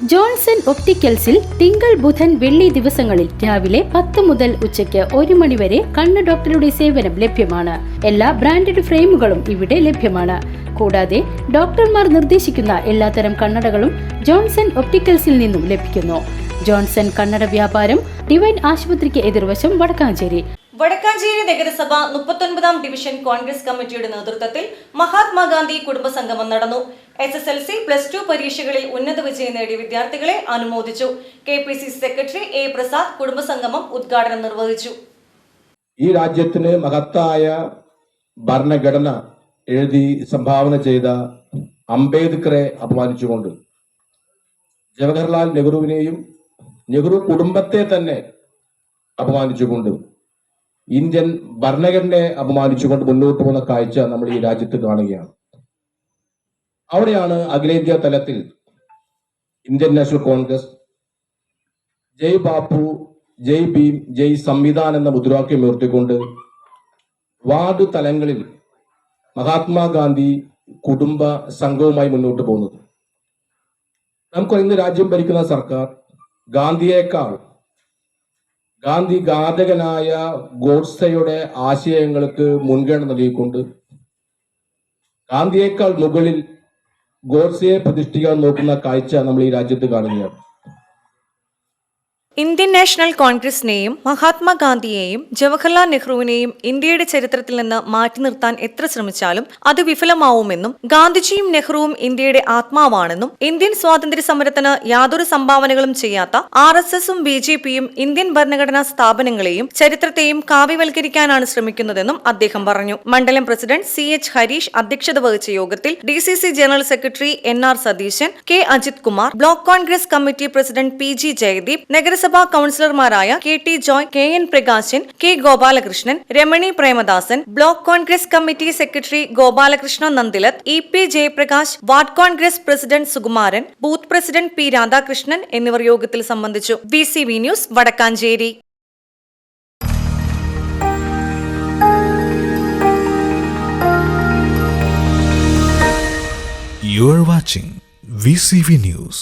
Johnson ഒപ്റ്റിക്കൽസിൽ തിങ്കൾ ബുധൻ വെള്ളി ദിവസങ്ങളിൽ രാവിലെ 10 മുതൽ ഉച്ചയ്ക്ക് 1 മണി വരെ കണ്ണ് ഡോക്ടറുടെ സേവനം ലഭ്യമാണ്. എല്ലാ ബ്രാൻഡഡ് ഫ്രെയിമുകളും ഇവിടെ ലഭ്യമാണ്. കൂടാതെ ഡോക്ടർമാർ നിർദ്ദേശിക്കുന്ന എല്ലാത്തരം കണ്ണടകളും ജോൺസൺ ഒപ്റ്റിക്കൽസിൽ നിന്നും ലഭിക്കുന്നു. ജോൺസൺ കണ്ണട വ്യാപാരം ഡിവൈൻ ആശുപത്രിക്ക് എതിർവശം വടക്കാഞ്ചേരി. വടക്കാഞ്ചേരി നഗരസഭ 39ാം ഡിവിഷൻ കോൺഗ്രസ് കമ്മിറ്റിയുടെ നേതൃത്വത്തിൽ മഹാത്മാഗാന്ധി കുടുംബസംഗമം നടന്നു. SSLC +2 പരീക്ഷകളിൽ ഉന്നത വിജയം നേടിയ വിദ്യാർത്ഥികളെ അനുമോദിച്ചു. KPCC secretary A. പ്രസാദ് കുടുംബസംഗമം ഉദ്ഘാടനം നിർവഹിച്ചു. ഈ രാജ്യത്തിന് മഹത്തായ ഭരണഘടന എഴുതി സംഭാവന ചെയ്ത അംബേദ്കറെ അപമാനിച്ചുകൊണ്ട് ജവഹർലാൽ നെഹ്റുവിനെയും നെഹ്റു കുടുംബത്തെ തന്നെ അപമാനിച്ചുകൊണ്ട് ഇന്ത്യൻ ഭരണഘടനയെ അപമാനിച്ചുകൊണ്ട് മുന്നോട്ട് പോകുന്ന കാഴ്ച നമ്മൾ ഈ രാജ്യത്ത് കാണുകയാണ്. അവിടെയാണ് അഖിലേന്ത്യാ തലത്തിൽ ഇന്ത്യൻ നാഷണൽ കോൺഗ്രസ് ജയ് ബാപ്പു, ജയ് ഭീം, ജയ് സംവിധാൻ എന്ന മുദ്രാവാക്യം ഉയർത്തിക്കൊണ്ട് വാർഡ് തലങ്ങളിൽ മഹാത്മാഗാന്ധി കുടുംബ സംഘവുമായി മുന്നോട്ട് പോകുന്നത്. നമുക്ക് ഇന്ന് രാജ്യം ഭരിക്കുന്ന സർക്കാർ ഗാന്ധി ഘാതകനായ ഗോഡ്സെയുടെ ആശയങ്ങൾക്ക് മുൻഗണന നൽകിക്കൊണ്ട് ഗാന്ധിയേക്കാൾ മുകളിൽ ഗോഡ്സെയെ പ്രതിഷ്ഠിക്കാൻ നോക്കുന്ന കാഴ്ച നമ്മൾ ഈ രാജ്യത്ത് കാണുകയാണ്. ഇന്ത്യൻ നാഷണൽ കോൺഗ്രസിനെയും മഹാത്മാഗാന്ധിയെയും ജവഹർലാൽ നെഹ്റുവിനെയും ഇന്ത്യയുടെ ചരിത്രത്തിൽ നിന്ന് മാറ്റി നിർത്താൻ എത്ര ശ്രമിച്ചാലും അത് വിഫലമാവുമെന്നും ഗാന്ധിജിയും നെഹ്റുവും ഇന്ത്യയുടെ ആത്മാവാണെന്നും ഇന്ത്യൻ സ്വാതന്ത്ര്യ സമരത്തിന് യാതൊരു സംഭാവനകളും ചെയ്യാത്ത RSSും BJPയും ഇന്ത്യൻ ഭരണഘടനാ സ്ഥാപനങ്ങളെയും ചരിത്രത്തെയും കാവ്യവൽക്കരിക്കാനാണ് ശ്രമിക്കുന്നതെന്നും അദ്ദേഹം പറഞ്ഞു. മണ്ഡലം പ്രസിഡന്റ് CH ഹരീഷ് അധ്യക്ഷത വഹിച്ച യോഗത്തിൽ DCC general secretary NR Satheeshan, K Ajith Kumar, block Congress committee president PG Jayadeep, നഗരസഭാ കൌൺസിലർമാരായ KT Joy, KN Prakashan, K Gopalakrishnan, Ramani Premadasan, block Congress committee secretary Gopalakrishna Nandilath, EP Jayaprakash, ward Congress president Sukumaran, booth president P Radhakrishnan എന്നിവർ യോഗത്തിൽ സംബന്ധിച്ചു. VCV news Vadakkanchery. You are watching VCV News.